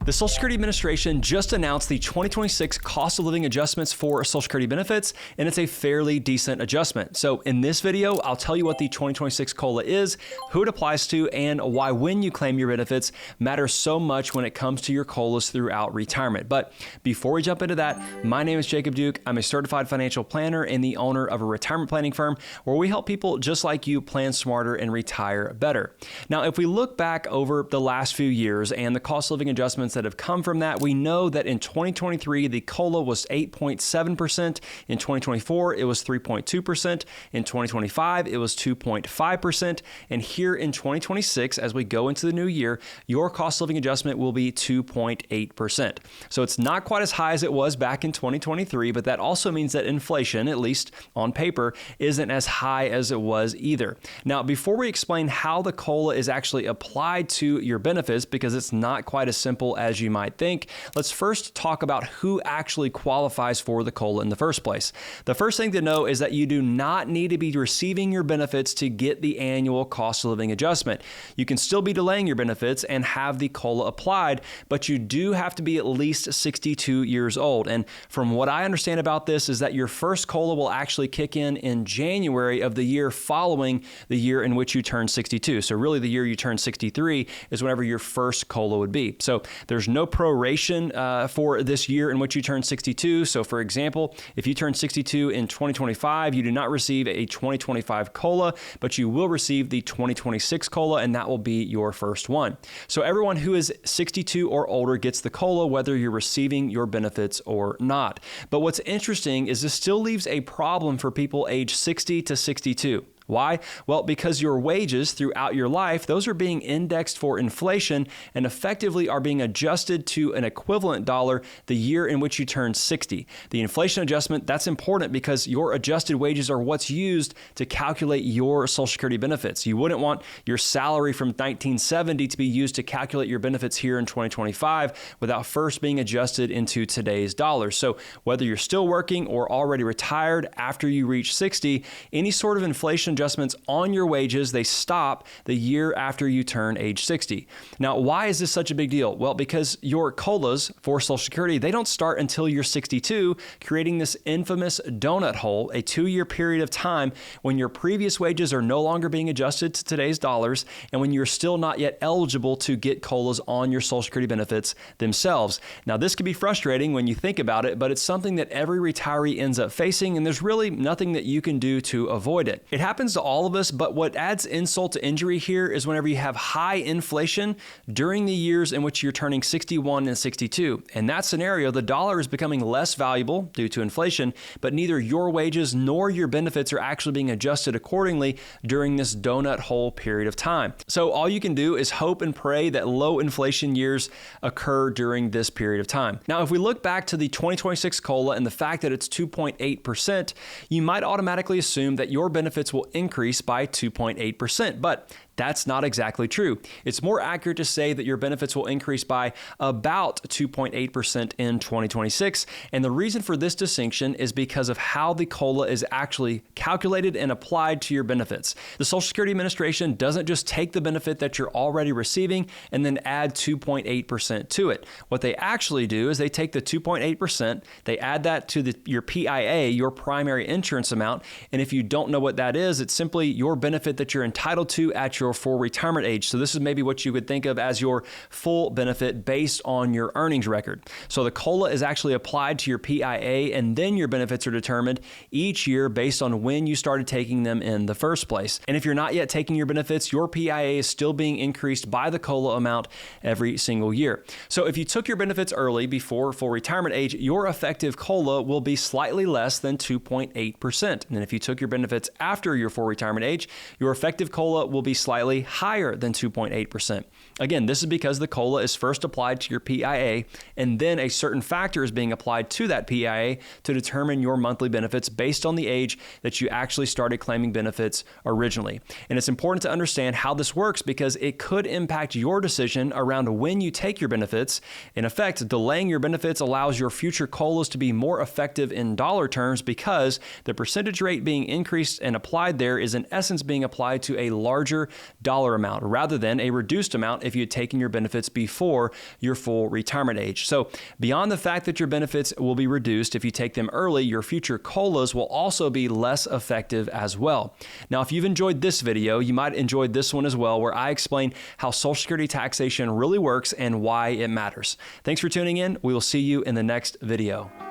The Social Security Administration just announced the 2026 cost of living adjustments for Social Security benefits, and it's a fairly decent adjustment. So in this video, I'll tell you what the 2026 COLA is, who it applies to, and why when you claim your benefits matters so much when it comes to your COLAs throughout retirement. But before we jump into that, my name is Jacob Duke. I'm a certified financial planner and the owner of a retirement planning firm where we help people just like you plan smarter and retire better. Now, if we look back over the last few years and the cost of living adjustments that have come from that, we know that in 2023, the COLA was 8.7%. In 2024, it was 3.2%. In 2025, it was 2.5%. And here in 2026, as we go into the new year, your cost of living adjustment will be 2.8%. So it's not quite as high as it was back in 2023, but that also means that inflation, at least on paper, isn't as high as it was either. Now, before we explain how the COLA is actually applied to your benefits, because it's not quite as simple as you might think, let's first talk about who actually qualifies for the COLA in the first place. The first thing to know is that you do not need to be receiving your benefits to get the annual cost of living adjustment. You can still be delaying your benefits and have the COLA applied, but you do have to be at least 62 years old. And from what I understand about this is that your first COLA will actually kick in January of the year following the year in which you turn 62. So really the year you turn 63 is whenever your first COLA would be. So there's no proration for this year in which you turn 62. So for example, if you turn 62 in 2025, you do not receive a 2025 COLA, but you will receive the 2026 COLA, and that will be your first one. So everyone who is 62 or older gets the COLA, whether you're receiving your benefits or not. But what's interesting is this still leaves a problem for people age 60 to 62. Why? Well, because your wages throughout your life, those are being indexed for inflation and effectively are being adjusted to an equivalent dollar the year in which you turn 60. The inflation adjustment, that's important because your adjusted wages are what's used to calculate your Social Security benefits. You wouldn't want your salary from 1970 to be used to calculate your benefits here in 2025 without first being adjusted into today's dollars. So whether you're still working or already retired after you reach 60, any sort of inflation adjustments on your wages, they stop the year after you turn age 60. Now, why is this such a big deal? Well, because your COLAs for Social Security, they don't start until you're 62, creating this infamous donut hole, a 2-year period of time when your previous wages are no longer being adjusted to today's dollars and when you're still not yet eligible to get COLAs on your Social Security benefits themselves. Now, this can be frustrating when you think about it, but it's something that every retiree ends up facing, and there's really nothing that you can do to avoid it. It happens to all of us, but what adds insult to injury here is whenever you have high inflation during the years in which you're turning 61 and 62. In that scenario, the dollar is becoming less valuable due to inflation, but neither your wages nor your benefits are actually being adjusted accordingly during this donut hole period of time. So all you can do is hope and pray that low inflation years occur during this period of time. Now, if we look back to the 2026 COLA and the fact that it's 2.8%, you might automatically assume that your benefits will increase by 2.8%, but that's not exactly true. It's more accurate to say that your benefits will increase by about 2.8% in 2026. And the reason for this distinction is because of how the COLA is actually calculated and applied to your benefits. The Social Security Administration doesn't just take the benefit that you're already receiving and then add 2.8% to it. What they actually do is they take the 2.8%, they add that to your PIA, your primary insurance amount. And if you don't know what that is, it's simply your benefit that you're entitled to at your full retirement age. So this is maybe what you would think of as your full benefit based on your earnings record. So the COLA is actually applied to your PIA, and then your benefits are determined each year based on when you started taking them in the first place. And if you're not yet taking your benefits, your PIA is still being increased by the COLA amount every single year. So if you took your benefits early before full retirement age, your effective COLA will be slightly less than 2.8%. And if you took your benefits after your full retirement age, your effective COLA will be slightly higher than 2.8%. Again, this is because the COLA is first applied to your PIA, and then a certain factor is being applied to that PIA to determine your monthly benefits based on the age that you actually started claiming benefits originally. And it's important to understand how this works because it could impact your decision around when you take your benefits. In effect, delaying your benefits allows your future COLAs to be more effective in dollar terms because the percentage rate being increased and applied there is in essence being applied to a larger dollar amount rather than a reduced amount if you had taken your benefits before your full retirement age. So beyond the fact that your benefits will be reduced if you take them early, your future COLAs will also be less effective as well. Now, if you've enjoyed this video, you might enjoy this one as well, where I explain how Social Security taxation really works and why it matters. Thanks for tuning in. We will see you in the next video.